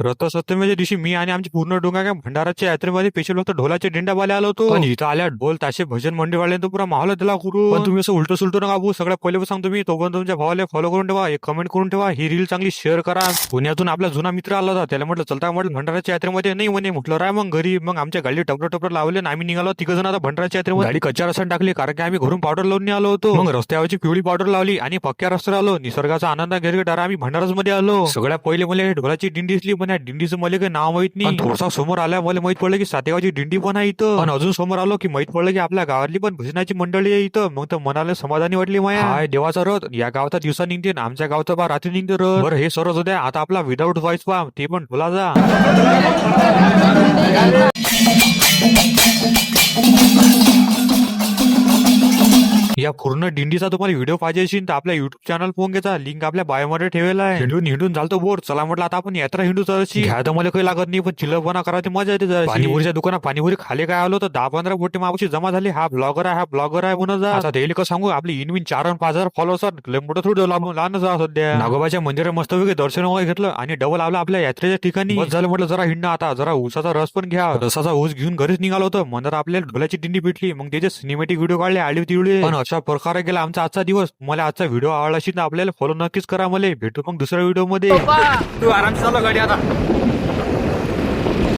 रथसप्तमीच्या दिवशी मी आणि आमची पूर्ण डोंगा भंडाराच्या यात्रेमध्ये स्पेशल फक्त ढोलाचे दिंड्यावाले आलो होतो. पण इथं आल्या ढोल ताशे भजन मंडळवाले तो पुरा माहोल दिला करू. पण तुम्ही असं उलट सुलट नका भाऊ. सगळ्यात पहिले सांगतो मी, तो पण तुमच्या भावाला फॉलो करून ठेवा, एक कमेंट करून ठेवा, ही रील चांगली शेअर करा. पुण्यातून आपला जुना मित्र आला होता, त्याला म्हटलं चलता, म्हटलं भंडाराच्या यात्रेमध्ये नाही म्हणे. म्हटलं राय मग घरी. मग आमच्या गाडी टपर लावले आणि आम्ही निघालो तिघ जण आता भंडाराच्या यात्रेमध्ये. गाडी कच्च्या रस्त्याने टाकली कारण की आम्ही घरून पावडर लावून आलो होतो. मग रस्त्यावरची पिवळी पावडर लावली आणि पक्क्या रस्त्यावर आलो. निसर्गाचा आनंद घेत आम्ही भंडाराच मध्ये आलो. सगळ्या पहिले मला ढोलाची दिंडी दिसली, पण या दिंडीचं मला काही नाव माहित नाही. थोडासा समोर आल्या मला माहित पडलं की सातेगावची दिंडी पण आहे इथं. आणि अजून समोर आलो की माहित पडलं की आपल्या गावातली पण भजनाची मंडळी आहे इथं. मग तर मनाला समाधानी वाटली माया. हाय देवाचा रथ या गावाचा दिवसा निघते, आमच्या गावचा बा रात्री निघते रथ. बरं हे सरच होत्या. आता आपला विदाऊट व्हॉइस पा ते पण ढोलाचा. या पूर्ण दिंडीचा तुम्हाला व्हिडिओ पाहिजे असेल तर आपल्या युट्यूब चॅनल फोन घ्यायचा, लिंक आपल्या बायोमध्ये ठेवलेला आहे. हिंडून झालतो बोर. चला म्हटलं आता आपण यात्रा हिंडू जराशी. घ्या तर मला काही लागत नाही, पण चिल्लरपणा करायची मजा येते जरा. पाणीपुरीच्या दुकानात पाणीपुरी खाली काय आलो तर 10-15 मोठे मावशी जमा झाली. हा ब्लॉगर आहे म्हणून जा. आता त्याला कसं सांगू, आपली इनविन 4-5 फॉलोअर्स मोठं थोडं लहान जा सध्या. नागोबाच्या मंदिरात मस्तपैकी दर्शन वगैरे घेतलं आणि डबल आला आपल्या यात्रेच्या ठिकाणी. बस झालं म्हटलं जरा हिंडणं. आता जरा ऊसाचा रस पण घ्या. रसाचा ऊस घेऊन घरीच निघालो होतो. मंदिर आपल्याला ढोलाची दिंडी भेटली. मग त्याचे सिनेमॅटिक व्हिडिओ काढले आली तिवडे. पण अशा प्रकारे गेला आमचा आजचा दिवस. मला आजचा व्हिडिओ आवडला असेल तर आपल्याला फॉलो नक्कीच करा. मला भेटू मग दुसऱ्या व्हिडिओ मध्ये. तू आराम चालव गाडी आता.